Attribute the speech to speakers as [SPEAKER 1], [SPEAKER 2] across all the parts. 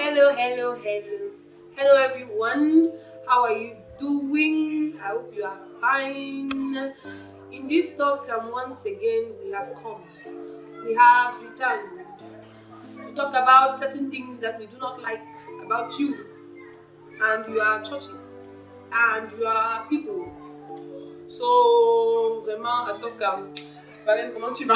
[SPEAKER 1] hello. Hello everyone. How are you doing? I hope you are fine. In this talk, once again, we have come. We have returned to talk about certain things that we do not like about you and your churches and your people. So, vraiment, à toi, Valène, comment tu vas?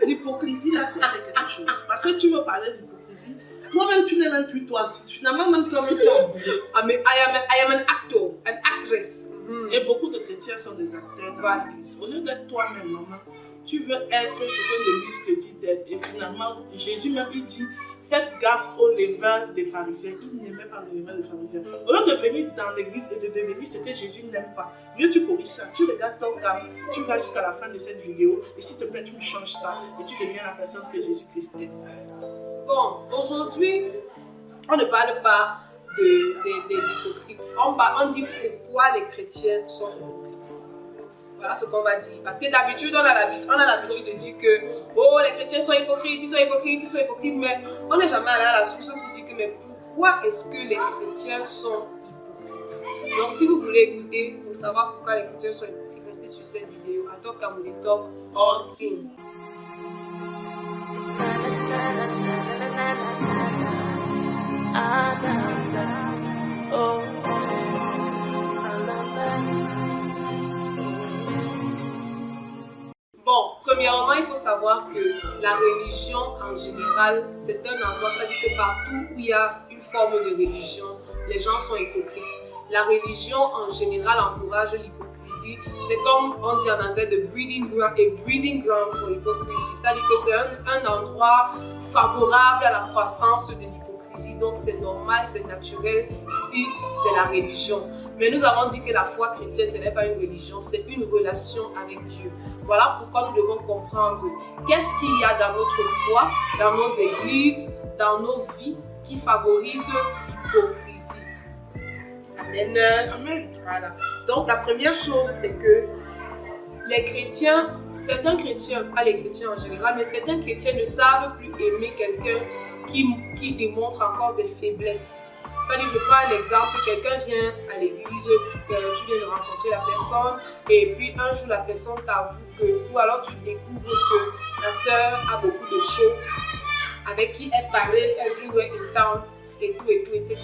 [SPEAKER 2] L'hypocrisie, là, tu fait quelque chose. Parce que tu veux parler d'hypocrisie. Toi-même, tu n'es même plus toi. Finalement, même toi-même, tu es en boulot.
[SPEAKER 1] I am an actor, an actress.
[SPEAKER 2] Et beaucoup de chrétiens sont des acteurs dans l'église. Au lieu d'être toi-même, maman, tu veux être ce que l'église te dit d'être. Et finalement, Jésus même, il dit, faites gaffe au levain des pharisiens. Il n'aimait pas le levain des pharisiens. Au lieu de venir dans l'église et de devenir ce que Jésus n'aime pas, mieux tu corriges ça. Tu regardes ton cas, tu vas jusqu'à la fin de cette vidéo. Et s'il te plaît, tu me changes ça. Et tu deviens la personne que Jésus-Christ est.
[SPEAKER 1] Bon, aujourd'hui, on ne parle pas des hypocrites. On dit pourquoi les chrétiens sont hypocrites. Voilà ce qu'on va dire. Parce que d'habitude, on a l'habitude de dire que oh, les chrétiens sont hypocrites, ils sont hypocrites, mais on n'est jamais allé à la source pour dire que mais pourquoi est-ce que les chrétiens sont hypocrites? Donc, si vous voulez écouter pour savoir pourquoi les chrétiens sont hypocrites, restez sur cette vidéo. Talk Kamuli Talk on Team. Bon, premièrement, il faut savoir que la religion en général, c'est un endroit, c'est-à-dire que partout où il y a une forme de religion, les gens sont hypocrites. La religion en général encourage l'hypocrisie. C'est comme on dit en anglais, the breeding ground for hypocrisy. C'est-à-dire que c'est un endroit favorable à la croissance de l'hypocrisie. Donc c'est normal, c'est naturel si c'est la religion. Mais nous avons dit que la foi chrétienne, ce n'est pas une religion, c'est une relation avec Dieu. Voilà pourquoi nous devons comprendre qu'est-ce qu'il y a dans notre foi, dans nos églises, dans nos vies qui favorise l'hypocrisie. Amen.
[SPEAKER 2] Amen.
[SPEAKER 1] Voilà. Donc la première chose, c'est que les chrétiens, certains chrétiens, pas les chrétiens en général, mais certains chrétiens ne savent plus aimer quelqu'un qui démontre encore des faiblesses. C'est-à-dire, je prends l'exemple, quelqu'un vient à l'église, tu viens de rencontrer la personne et puis un jour la personne t'avoue que, ou alors tu découvres que ta sœur a beaucoup de show avec qui elle parlait everywhere in town et tout, etc.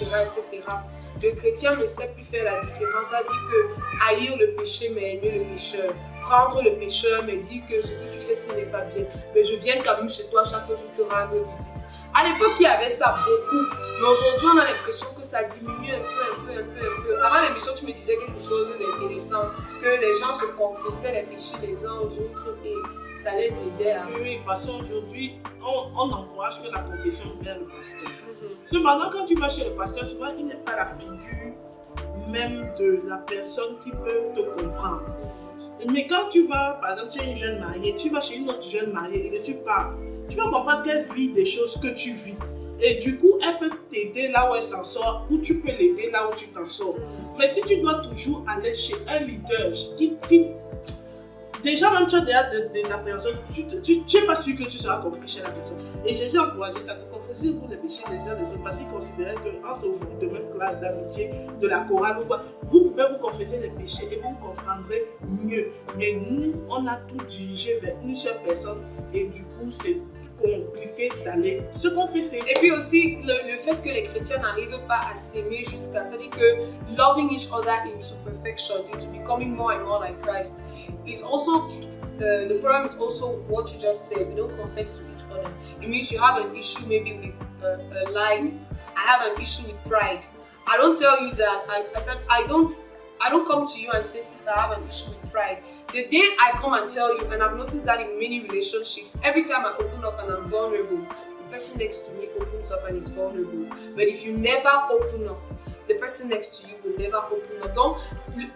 [SPEAKER 1] Le chrétien ne sait plus faire la différence, c'est-à-dire que haïr le péché mais aimer le pécheur, prendre le pécheur mais dire que ce que tu fais ce n'est pas bien, mais je viens quand même chez toi chaque jour te rendre visite. À l'époque, il y avait ça beaucoup, mais aujourd'hui, on a l'impression que ça diminue un peu. Avant l'émission, tu me disais quelque chose d'intéressant, que les gens se confessaient les péchés les uns aux autres et ça les aidait à...
[SPEAKER 2] Oui, parce qu'aujourd'hui, on encourage que la confession vers le pasteur. Cependant, quand tu vas chez le pasteur, souvent, il n'est pas la figure même de la personne qui peut te comprendre. Mais quand tu vas, par exemple, tu es une jeune mariée, tu vas chez une autre jeune mariée et que tu parles, tu vas comprendre qu'elle vit des choses que tu vis. Et du coup, elle peut t'aider là où elle s'en sort, ou tu peux l'aider là où tu t'en sors. Mais si tu dois toujours aller chez un leader qui déjà même tu as déjà des appréhensions, tu n'es pas sûr que tu seras compris chez la personne. Et Jésus a encouragé ça, que confessez-vous les péchés des uns des autres, parce qu'il considérait qu'entre vous, de même classe d'amitié, de la chorale ou quoi, vous pouvez vous confesser les péchés et vous comprendrez mieux. Mais nous, on a tout dirigé vers une seule personne et du coup, c'est compliqué d'aller se confesser.
[SPEAKER 1] Et puis aussi, le fait que les chrétiens n'arrivent pas à s'aimer jusqu'à, c'est-à-dire que loving each other into perfection, into becoming more and more like Christ, is also, the problem is also what you just said, we don't confess to each other. It means you have an issue maybe with a lie, I have an issue with pride. I don't tell you that, I said, I don't come to you and say, sister, I have an issue with pride. The day I come and tell you, and I've noticed that in many relationships, every time I open up and I'm vulnerable, the person next to me opens up and is vulnerable. But if you never open up, the person next to you will never open up. Donc,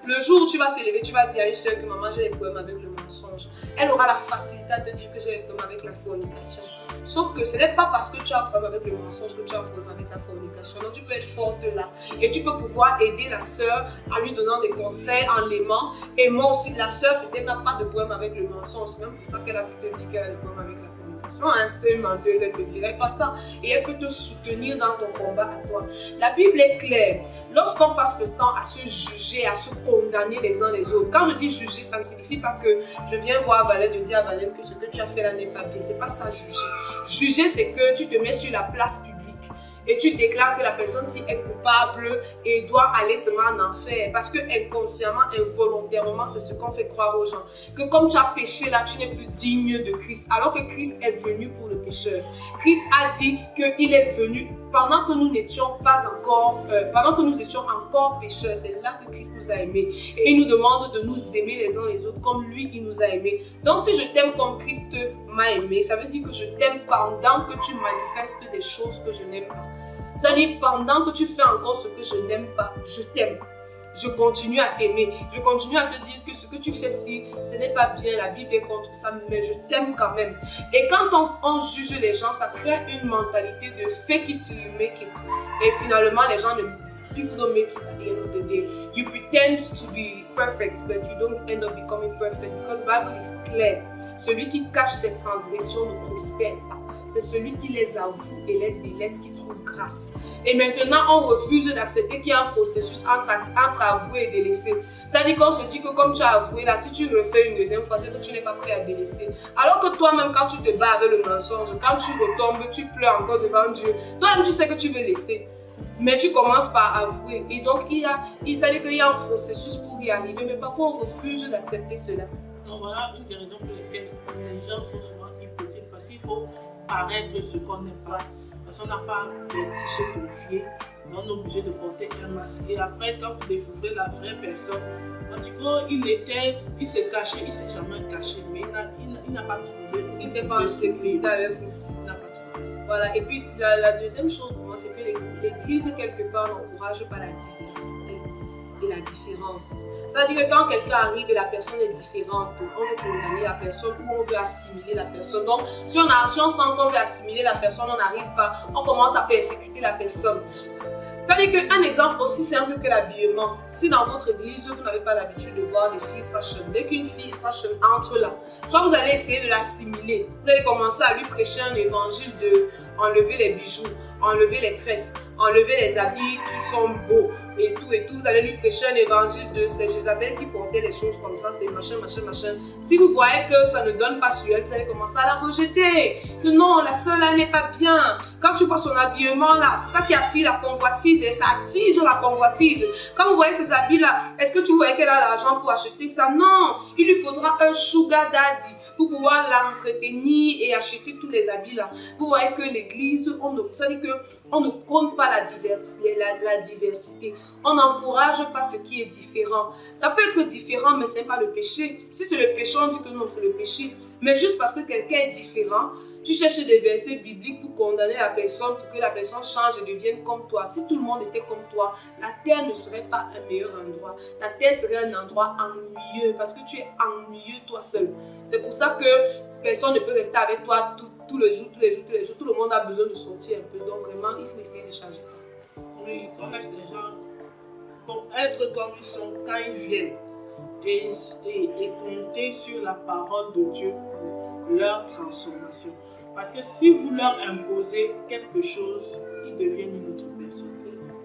[SPEAKER 1] le jour où tu vas te lever, tu vas dire à une soeur que maman, j'ai des problèmes avec le mensonge. Elle aura la facilité à te dire que j'ai des problèmes avec la fornication. Sauf que ce n'est pas parce que tu as un problème avec le mensonge que tu as un problème avec la fornication. Donc, tu peux être forte là. Et tu peux pouvoir aider la sœur en lui donnant des conseils, en l'aimant. Et moi aussi, la sœur peut-être n'a pas de problème avec le mensonge. C'est même pour ça qu'elle a pu te dire qu'elle a des problèmes avec la fornication. attention, hein, c'est une menteuse, elle ne te dirait pas ça. Et elle peut te soutenir dans ton combat à toi. La Bible est claire. Lorsqu'on passe le temps à se juger, à se condamner les uns les autres, quand je dis juger, ça ne signifie pas que je viens voir Valette, je dis à Valette que ce que tu as fait là n'est pas bien. C'est pas ça, juger. Juger, c'est que tu te mets sur la place publique et tu déclares que la personne-ci est coupable et doit aller seulement en enfer. Parce que inconsciemment, involontairement, c'est ce qu'on fait croire aux gens. Que comme tu as péché là, tu n'es plus digne de Christ. Alors que Christ est venu pour le pécheur. Christ a dit qu'il est venu pendant que nous n'étions pas encore, pendant que nous étions encore pécheurs. C'est là que Christ nous a aimés. Et il nous demande de nous aimer les uns les autres comme lui, il nous a aimés. Donc si je t'aime comme Christ m'a aimé, ça veut dire que je t'aime pendant que tu manifestes des choses que je n'aime pas. C'est-à-dire, pendant que tu fais encore ce que je n'aime pas, je t'aime. Je continue à t'aimer. Je continue à te dire que ce que tu fais ci, ce n'est pas bien. La Bible est contre ça, mais je t'aime quand même. Et quand on juge les gens, ça crée une mentalité de fake it till you make it. Et finalement, les gens people don't make it at the end of the day. You pretend to be perfect, but you don't end up becoming perfect. Because the Bible is clear. Celui qui cache ses transgressions ne prospère pas. C'est celui qui les avoue et les délaisse qui trouve grâce. Et maintenant, on refuse d'accepter qu'il y a un processus entre avouer et délaisser. C'est-à-dire qu'on se dit que comme tu as avoué, là, si tu refais une deuxième fois, c'est que tu n'es pas prêt à délaisser. Alors que toi-même, quand tu te bats avec le mensonge, quand tu retombes, tu pleures encore devant Dieu, toi-même, tu sais que tu veux laisser. Mais tu commences par avouer. Et donc, c'est-à-dire qu'il y a un processus pour y arriver, mais parfois, on refuse d'accepter cela.
[SPEAKER 2] Donc voilà une des raisons pour lesquelles les gens sont souvent hypocrites, parce qu'il faut paraître ce qu'on n'est pas, parce qu'on n'a pas envie de se confier, on est obligé de porter un masque. Et après, quand vous découvrez la vraie personne, on dit qu'il s'est caché, il ne s'est jamais caché, mais il n'a pas trouvé.
[SPEAKER 1] Il n'était pas en sécurité avec vous.
[SPEAKER 2] Il n'a pas trouvé.
[SPEAKER 1] Voilà, et puis la deuxième chose pour moi, c'est que l'Église, quelque part, n'encourage pas la diversité et la différence. C'est-à-dire que quand quelqu'un arrive et la personne est différente, on veut condamner la personne ou on veut assimiler la personne. Donc, si on sent qu'on veut assimiler la personne, on n'arrive pas, on commence à persécuter la personne. C'est-à-dire qu'un exemple aussi simple que l'habillement. Si dans votre église, vous n'avez pas l'habitude de voir des filles fashion, dès qu'une fille fashion entre là, soit vous allez essayer de l'assimiler, vous allez commencer à lui prêcher un évangile de enlever les bijoux, enlever les tresses, enlever les habits qui sont beaux et tout. Vous allez lui prêcher un évangile de c'est Jézabel qui portait les choses comme ça, c'est machin. Si vous voyez que ça ne donne pas sur elle, vous allez commencer à la rejeter. Que non, la sœur là n'est pas bien. Quand tu vois son habillement là, c'est ça qui attire la convoitise et ça attise la convoitise. Quand vous voyez ces habits là, est-ce que tu vois qu'elle a l'argent pour acheter ça? Non, il lui faudra un sugar daddy pour pouvoir l'entretenir et acheter tous les habits là. Vous voyez que l'église, c'est-à-dire qu'on ne prône pas la diversité. On n'encourage pas ce qui est différent. Ça peut être différent, mais ce n'est pas le péché. Si c'est le péché, on dit que non, c'est le péché. Mais juste parce que quelqu'un est différent, tu cherches des versets bibliques pour condamner la personne, pour que la personne change et devienne comme toi. Si tout le monde était comme toi, la terre ne serait pas un meilleur endroit. La terre serait un endroit ennuyeux parce que tu es ennuyeux toi seul. C'est pour ça que personne ne peut rester avec toi tous les jours. Tout le monde a besoin de sortir un peu. Donc vraiment, il faut essayer de changer ça.
[SPEAKER 2] Oui, qu'on laisse les gens être comme ils sont quand ils viennent et compter sur la parole de Dieu pour leur transformation. Parce que si vous leur imposez quelque chose, ils deviennent une autre personne.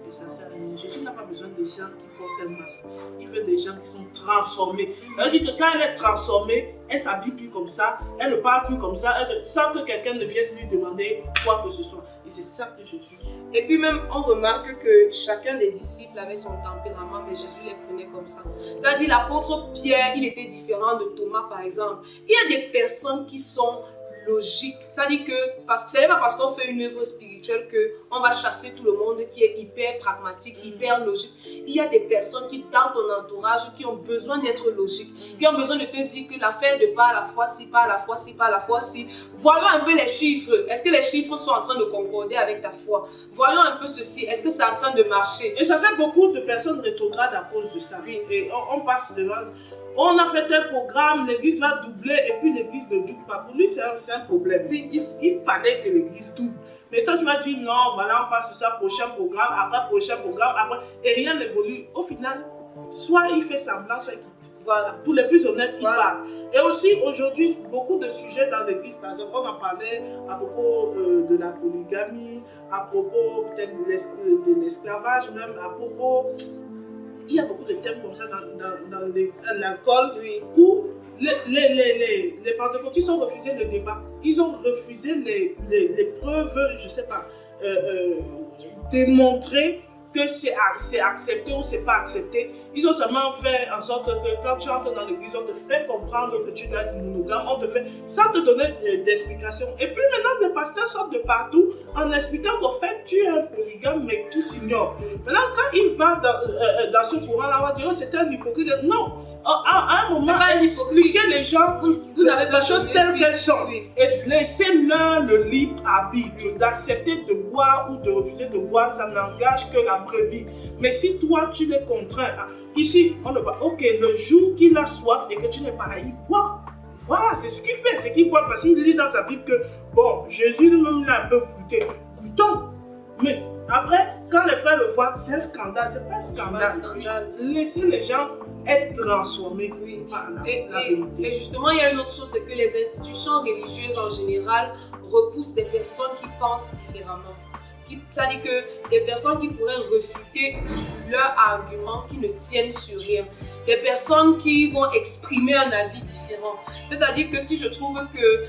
[SPEAKER 2] Et ça sert à rien. Jésus n'a pas besoin des gens qui portent un masque. Il veut des gens qui sont transformés. Ça veut dire que quand elle est transformée, elle ne s'habille plus comme ça, elle ne parle plus comme ça, sans que quelqu'un ne vienne lui demander quoi que ce soit. Et c'est ça que Jésus dit.
[SPEAKER 1] Et puis même, on remarque que chacun des disciples avait son tempérament, mais Jésus les prenait comme ça. C'est-à-dire l'apôtre Pierre, il était différent de Thomas par exemple. Il y a des personnes qui sont logique. C'est-à-dire que ce n'est pas parce qu'on fait une œuvre spirituelle qu'on va chasser tout le monde qui est hyper pragmatique, hyper logique. Il y a des personnes qui, dans ton entourage, qui ont besoin d'être logiques, qui ont besoin de te dire que l'affaire de pas à la fois ci, pas à la fois ci, pas à la fois ci. Voyons un peu les chiffres. Est-ce que les chiffres sont en train de concorder avec ta foi? Voyons un peu ceci. Est-ce que c'est en train de marcher?
[SPEAKER 2] Et ça fait beaucoup de personnes rétrogrades à cause de ça.
[SPEAKER 1] Oui.
[SPEAKER 2] Et on passe devant. On a fait un programme, l'église va doubler et puis l'église ne double pas. Pour lui, c'est un problème. Il fallait que l'église double. Mais toi, tu vas dire non, voilà, on passe sur ça, prochain programme, après prochain programme, après. Et rien n'évolue. Au final, soit il fait semblant, soit il quitte.
[SPEAKER 1] Voilà.
[SPEAKER 2] Pour les plus honnêtes, ils
[SPEAKER 1] Voilà.
[SPEAKER 2] parlent. Et aussi, aujourd'hui, beaucoup de sujets dans l'église, par exemple, on en parlait à propos de la polygamie, à propos peut-être de l'esclavage, même à propos... Il y a beaucoup de thèmes comme ça dans l'alcool,
[SPEAKER 1] Oui.
[SPEAKER 2] où les pentecôtistes ont refusé le débat. Ils ont refusé les preuves, je ne sais pas, démontrer que c'est accepté ou c'est pas accepté. Ils ont seulement fait en sorte que quand tu entres dans l'église, on te fait comprendre que tu dois être monogame, on te fait sans te donner d'explication. Et puis maintenant, les pasteurs sortent de partout en expliquant qu'en fait, tu es un polygame, mais tout s'ignore. Maintenant, quand il va dans ce courant-là, on va dire, oh, c'est un hypocrite. Non. À un moment, expliquez les gens
[SPEAKER 1] Vous n'avez pas
[SPEAKER 2] les choses telles qu'elles sont.
[SPEAKER 1] Oui.
[SPEAKER 2] Et laissez-leur le libre arbitre d'accepter de boire ou de refuser de boire, ça n'engage que la brebis. Mais si toi, tu les contrains, ici, on ne va, ok, le jour qu'il a soif et que tu n'es pas là, il boit. Voilà, c'est ce qu'il fait, c'est qu'il boit parce qu'il lit dans sa Bible que, bon, Jésus lui-même l'a un peu goûté. Goûtons. Mais après, quand les frères le voient, c'est un scandale, c'est pas un scandale. Laissez les gens être transformés par la vérité.
[SPEAKER 1] Et justement, il y a une autre chose, c'est que les institutions religieuses en général repoussent des personnes qui pensent différemment. C'est-à-dire que des personnes qui pourraient réfuter leurs arguments qui ne tiennent sur rien. Des personnes qui vont exprimer un avis différent. C'est-à-dire que si je trouve que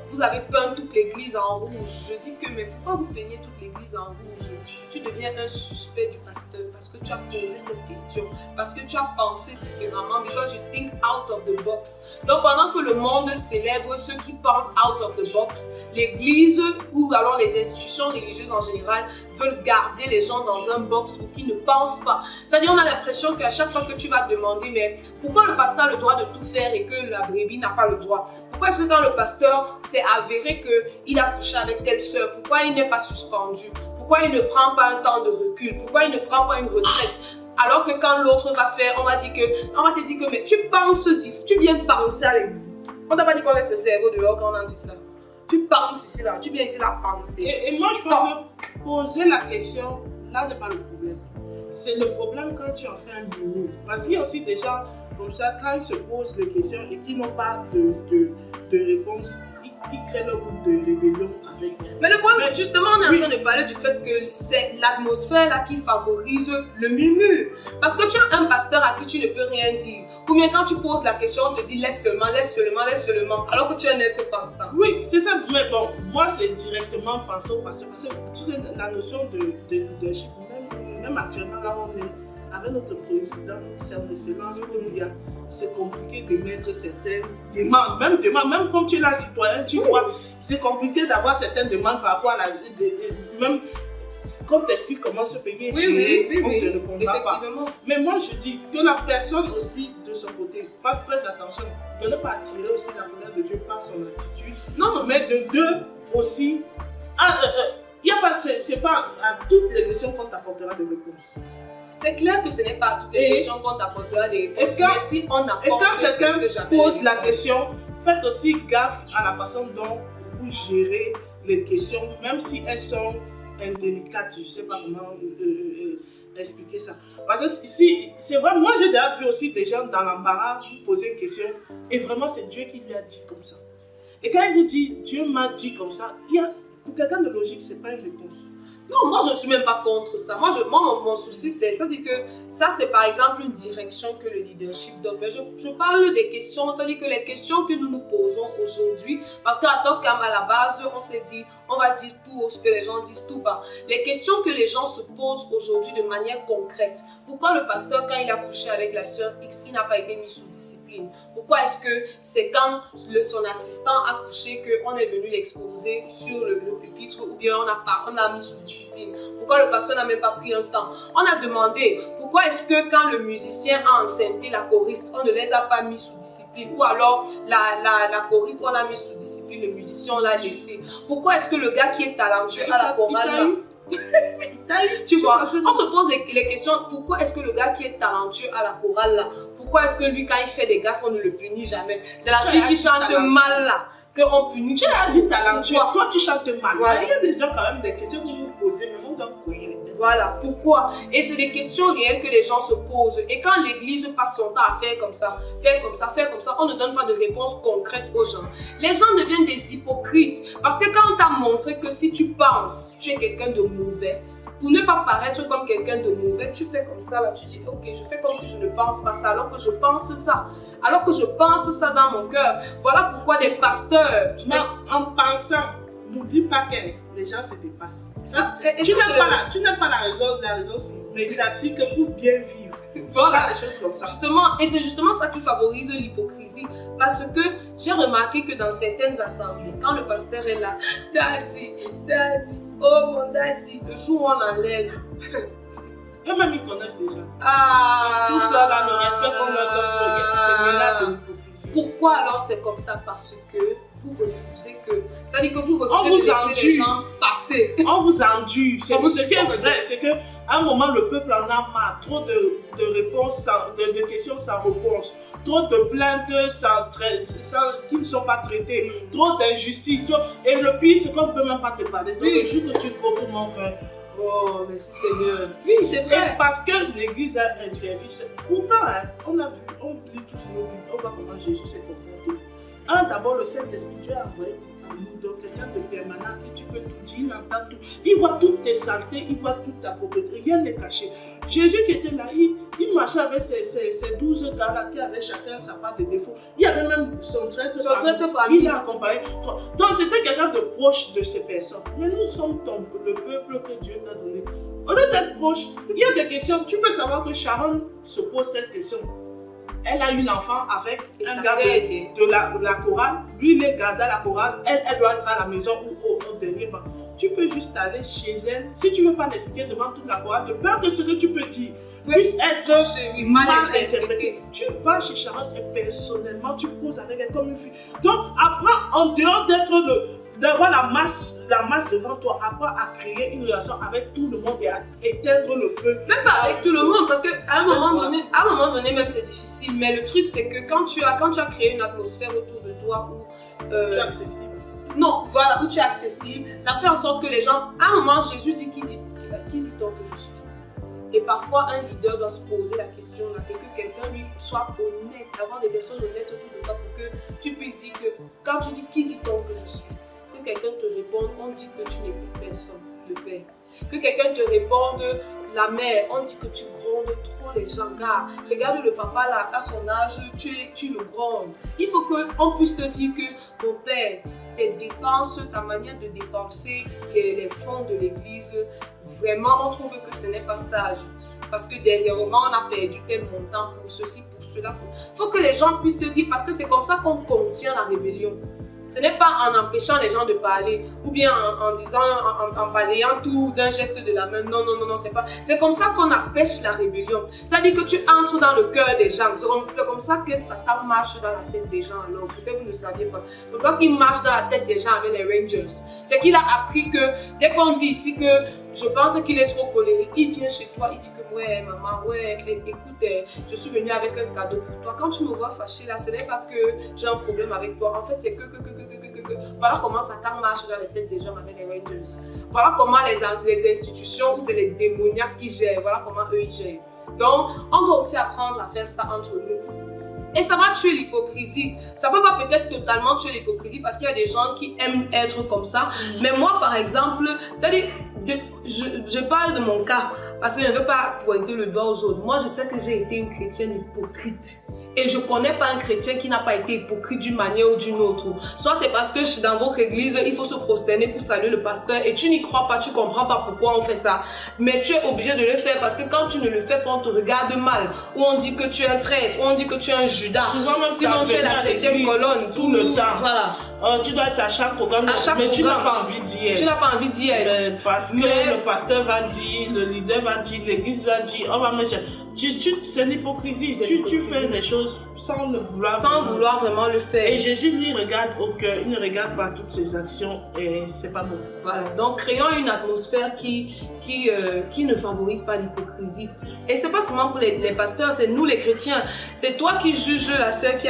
[SPEAKER 1] vous avez peint toute l'église en rouge, je dis que mais pourquoi vous peignez toute l'église en rouge? Tu deviens un suspect du pasteur parce que tu as posé cette question, parce que tu as pensé différemment, because you think out of the box. Donc pendant que le monde célèbre ceux qui pensent out of the box, l'église ou alors les institutions religieuses en général veulent garder les gens dans un box ou qui ne pensent pas. C'est-à-dire on a l'impression qu'à chaque fois que tu vas demander mais pourquoi le pasteur a le droit de tout faire et que la brebis n'a pas le droit? Pourquoi est-ce que quand le pasteur s'est avéré qu'il a couché avec telle sœur, pourquoi il n'est pas suspendu? Pourquoi il ne prend pas un temps de recul? Pourquoi il ne prend pas une retraite? Alors que quand l'autre va faire, on va te dire que mais tu penses, tu viens penser à l'église. On t'a pas dit qu'on laisse le cerveau dehors quand on en dit cela. Tu penses ici là, tu viens ici là penser.
[SPEAKER 2] Et moi je pense que poser la question, là n'est pas le problème. C'est le problème quand tu en fais un murmure. Parce qu'il y a aussi des gens comme ça, quand ils se posent des questions et qui n'ont pas de réponse, ils créent leur groupe de rébellion avec.
[SPEAKER 1] Mais le problème, justement, on est en train de parler du fait que c'est l'atmosphère là qui favorise le murmure. Parce que tu as un pasteur à qui tu ne peux rien dire. Ou bien quand tu poses la question, on te dit laisse seulement. Alors que tu es un être pensant.
[SPEAKER 2] Oui, c'est ça. Mais bon, moi c'est directement penser au pasteur. Parce que tu sais, la notion de leadership, même actuellement là on est avec notre président, notre serve d'excellence, c'est compliqué de mettre certaines demandes. Même comme tu es là citoyen, tu vois, c'est compliqué d'avoir certaines demandes par rapport à la... Même quand tu expliques comment ce pays est géré, on ne te répondra pas. Mais moi je dis que la personne aussi de son côté fasse très attention de ne pas attirer aussi la colère de Dieu par son attitude.
[SPEAKER 1] Non.
[SPEAKER 2] Mais de deux aussi, c'est pas à toutes les questions qu'on t'apportera des réponses.
[SPEAKER 1] C'est clair que ce n'est pas à toutes les questions qu'on t'apportera des réponses, mais si on apporte...
[SPEAKER 2] Et quand quelqu'un pose la question, faites aussi gaffe à la façon dont vous gérez les questions, même si elles sont indélicates, je ne sais pas comment expliquer ça. Parce que si, c'est vrai, moi j'ai déjà vu aussi des gens dans l'embarras vous poser une question, et vraiment c'est Dieu qui lui a dit comme ça. Et quand il vous dit, Dieu m'a dit comme ça, pour quelqu'un de logique, ce n'est pas une réponse.
[SPEAKER 1] Non, moi je ne suis même pas contre ça. Moi mon souci c'est ça, c'est que ça c'est par exemple une direction que le leadership donne. Mais je parle des questions, c'est-à-dire que les questions que nous nous posons aujourd'hui, parce qu'à Tokam à la base on s'est dit, on va dire tout ce que les gens disent tout bas. Les questions que les gens se posent aujourd'hui de manière concrète. Pourquoi le pasteur quand il a couché avec la sœur X, il n'a pas été mis sous discipline? Pourquoi est-ce que c'est quand son assistant a couché qu'on est venu l'exposer sur le pupitre ou bien on a mis sous discipline? Pourquoi le pasteur n'a même pas pris un temps? On a demandé pourquoi est-ce que quand le musicien a enceinté la choriste, on ne les a pas mis sous discipline? Ou alors la choriste, on l'a mis sous discipline, le musicien on l'a laissé. Pourquoi est-ce que le gars qui est talentueux à la chorale là, tu vois, on se pose les questions, pourquoi est-ce que le gars qui est talentueux à la chorale là, pourquoi est-ce que lui quand il fait des gaffes on ne le punit jamais? C'est la fille qui chante mal là qu'on punit.
[SPEAKER 2] Tu as dit talentueux, toi tu chantes mal.
[SPEAKER 1] Voilà.
[SPEAKER 2] Il y a des gens quand même des questions que vous posez, mais on doit courir les têtes.
[SPEAKER 1] Voilà, pourquoi? Et c'est des questions réelles que les gens se posent. Et quand l'Église passe son temps à faire comme ça, on ne donne pas de réponse concrète aux gens. Les gens deviennent des hypocrites. Parce que quand on t'a montré que si tu penses, tu es quelqu'un de mauvais, pour ne pas paraître comme quelqu'un de mauvais, tu fais comme ça, là, tu dis, ok, je fais comme si je ne pense pas ça, alors que je pense ça. Alors que je pense ça dans mon cœur. Voilà pourquoi des pasteurs...
[SPEAKER 2] Mais en pensant, n'oublie pas que les gens se dépassent. Tu n'as pas la raison, mais ça suffit que pour bien vivre.
[SPEAKER 1] Voilà,
[SPEAKER 2] des choses comme ça.
[SPEAKER 1] Justement, et c'est justement ça qui favorise l'hypocrisie. Parce que j'ai remarqué que dans certaines assemblées, quand le pasteur est là, daddy, oh mon daddy, le jour où on enlève.
[SPEAKER 2] Eux-mêmes, ils connaissent déjà.
[SPEAKER 1] Tout
[SPEAKER 2] ça, là, le respect qu'on leur donne, c'est là de l'hypocrisie.
[SPEAKER 1] Pourquoi alors c'est comme ça? Parce que vous refusez que... Ça veut dire que vous refusez de laisser les gens passer.
[SPEAKER 2] On vous endure. Ce qui est vrai, c'est qu'à un moment, le peuple en a marre. Trop de réponses, de questions sans réponse. Trop de plaintes qui ne sont pas traitées. Trop d'injustices. Et le pire, c'est qu'on ne peut même pas te parler. Donc, le jour que tu crois, tout le monde fait...
[SPEAKER 1] Oh, merci Seigneur. Oui, c'est vrai.
[SPEAKER 2] Et parce que l'Église a interdit. Pourtant, hein, on a vu, on lit tous nos Bibles, on voit comment Jésus s'est comporté. D'abord, le Saint-Esprit, Dieu a envoyé à nous, donc quelqu'un de permanent, que tu peux tout dire, il entend tout. Il voit toutes tes saletés, il voit toute ta pauvreté, rien n'est caché. Jésus qui était là, il marchait avec ses 12 gars là, qui avaient chacun sa part de défauts. Il y avait même son traître parmi. Il a accompagné. Donc c'était quelqu'un de proche de ces personnes. Mais nous sommes le peuple que Dieu t'a donné. Au lieu d'être proche, il y a des questions. Tu peux savoir que Sharon se pose cette question. Elle a eu un enfant avec un gars de la chorale. Lui, il est gardé à la chorale. Elle doit être à la maison ou au dernier banc. Tu peux juste aller chez elle. Si tu ne veux pas l'expliquer devant toute la chorale, de peur que ce que tu peux dire puisse être mal interprété. Tu vas chez Sharon et personnellement, tu causes avec elle comme une fille. Donc, apprends, en dehors d'avoir la masse devant toi, apprends à créer une relation avec tout le monde et à éteindre le feu.
[SPEAKER 1] Même pas avec tout le monde, parce qu'à un moment donné, même c'est difficile. Mais le truc, c'est que quand tu as créé une atmosphère autour de toi où
[SPEAKER 2] tu es accessible.
[SPEAKER 1] Non, voilà, où tu es accessible, ça fait en sorte que les gens, à un moment, Jésus dit qui dit-on que je suis? Et parfois, un leader doit se poser la question là, et que quelqu'un lui soit honnête, avoir des personnes honnêtes autour de toi pour que tu puisses dire que quand tu dis qui dit-on que je suis, que quelqu'un te réponde, on dit que tu n'es plus personne, le Père. Que quelqu'un te réponde, la mère, on dit que tu grondes trop les gens. Regarde le papa là, à son âge, tu le grondes. Il faut qu'on puisse te dire que mon Père, tes dépenses, ta manière de dépenser les fonds de l'église, vraiment on trouve que ce n'est pas sage. Parce que dernièrement, on a perdu tel montant pour ceci, pour cela. Il faut que les gens puissent te dire, parce que c'est comme ça qu'on contient la rébellion. Ce n'est pas en empêchant les gens de parler ou bien en disant, en balayant tout d'un geste de la main. Non, c'est pas. C'est comme ça qu'on empêche la rébellion. Ça dit que tu entres dans le cœur des gens. C'est comme ça que Satan marche dans la tête des gens. Alors, peut-être vous ne le saviez pas. C'est toi qui marche dans la tête des gens avec les Rangers. C'est qu'il a appris que dès qu'on dit ici que je pense qu'il est trop colérique, il vient chez toi, il dit que ouais maman, ouais écoute, je suis venue avec un cadeau pour toi. Quand tu me vois fâchée là, ce n'est pas que j'ai un problème avec toi. En fait, c'est que. Voilà comment Satan marche dans les têtes des gens avec les Rangers. Voilà comment les institutions où c'est les démoniaques qui gèrent. Voilà comment eux ils gèrent. Donc, on doit aussi apprendre à faire ça entre nous. Et ça va tuer l'hypocrisie. Ça peut pas peut-être totalement tuer l'hypocrisie parce qu'il y a des gens qui aiment être comme ça. Mais moi, par exemple, c'est-à-dire, je parle de mon cas parce que je ne veux pas pointer le doigt aux autres. Moi, je sais que j'ai été une chrétienne hypocrite. Et je ne connais pas un chrétien qui n'a pas été hypocrite d'une manière ou d'une autre. Soit c'est parce que dans votre église, il faut se prosterner pour saluer le pasteur et tu n'y crois pas, tu ne comprends pas pourquoi on fait ça. Mais tu es obligé de le faire parce que quand tu ne le fais pas, on te regarde mal. Ou on dit que tu es un traître, ou on dit que tu es un Judas. Sinon tu es la 7e colonne.
[SPEAKER 2] Tout le temps.
[SPEAKER 1] Voilà.
[SPEAKER 2] Tu dois être à chaque programme, mais tu n'as pas envie d'y être.
[SPEAKER 1] Tu n'as pas envie d'y être.
[SPEAKER 2] Parce que le pasteur va dire, le leader va dire, l'église va dire, on va mettre... C'est l'hypocrisie. Tu fais les choses sans le vouloir.
[SPEAKER 1] Sans vouloir vraiment le faire.
[SPEAKER 2] Et Jésus lui regarde au cœur, il ne regarde pas toutes ses actions et c'est pas bon.
[SPEAKER 1] Voilà, donc créons une atmosphère qui ne favorise pas l'hypocrisie. Et c'est pas seulement pour les pasteurs, c'est nous les chrétiens. C'est toi qui juges la sœur qui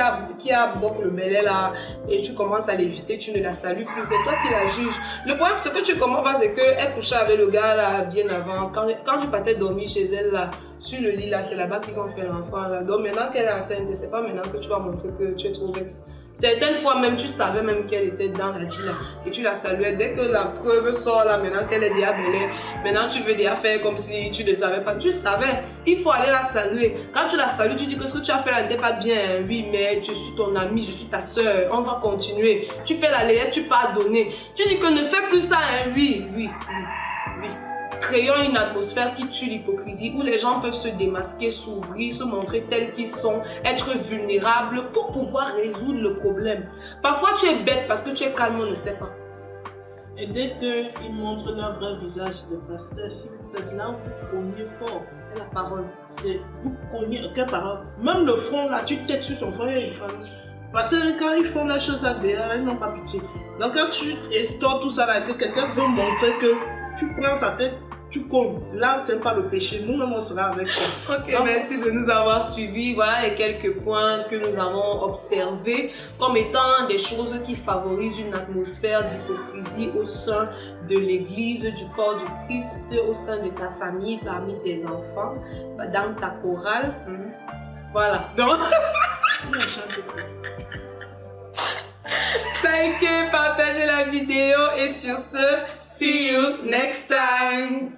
[SPEAKER 1] a beaucoup le belé là et tu commences à l'éviter, tu ne la salues plus. C'est toi qui la juges. Le problème, ce que tu comprends pas, c'est qu'elle couchait avec le gars là bien avant. Quand tu partais dormir chez elle là, sur le lit là, c'est là-bas qu'ils ont fait l'enfant là. Donc maintenant qu'elle est enceinte, c'est pas maintenant que tu vas montrer que tu es trop vexe. Certaines fois même, tu savais même qu'elle était dans la vie là et tu la saluais. Dès que la preuve sort là, maintenant qu'elle est déjà belle, maintenant tu veux déjà faire comme si tu ne savais pas. Tu savais, il faut aller la saluer. Quand tu la salues, tu dis que ce que tu as fait là n'était pas bien. Oui, mais je suis ton amie, je suis ta soeur, on va continuer. Tu fais la layette, tu pardonnes. Tu dis que ne fais plus ça, hein. Oui. Créons une atmosphère qui tue l'hypocrisie, où les gens peuvent se démasquer, s'ouvrir, se montrer tels qu'ils sont, être vulnérables pour pouvoir résoudre le problème. Parfois, tu es bête parce que tu es calme, on ne sait pas.
[SPEAKER 2] Et dès qu'ils montrent leur vrai visage de pasteur, s'il vous plaît, c'est là où vous cognez fort.
[SPEAKER 1] La parole.
[SPEAKER 2] C'est vous cognez, quelle parole? Même le front là, tu têtes sur son front et il faut. Parce que quand ils font les choses là derrière, ils n'ont pas pitié. Donc quand tu instaures tout ça là, que quelqu'un veut montrer que tu prends sa tête, tu cognes. Là, c'est pas le péché. Nous-mêmes, on sera avec toi.
[SPEAKER 1] Ok, donc, merci de nous avoir suivis. Voilà les quelques points que nous avons observés comme étant des choses qui favorisent une atmosphère d'hypocrisie au sein de l'église, du corps du Christ, au sein de ta famille, parmi tes enfants, dans ta chorale. Voilà. Donc, likez, partagez la vidéo et sur ce, see you next time.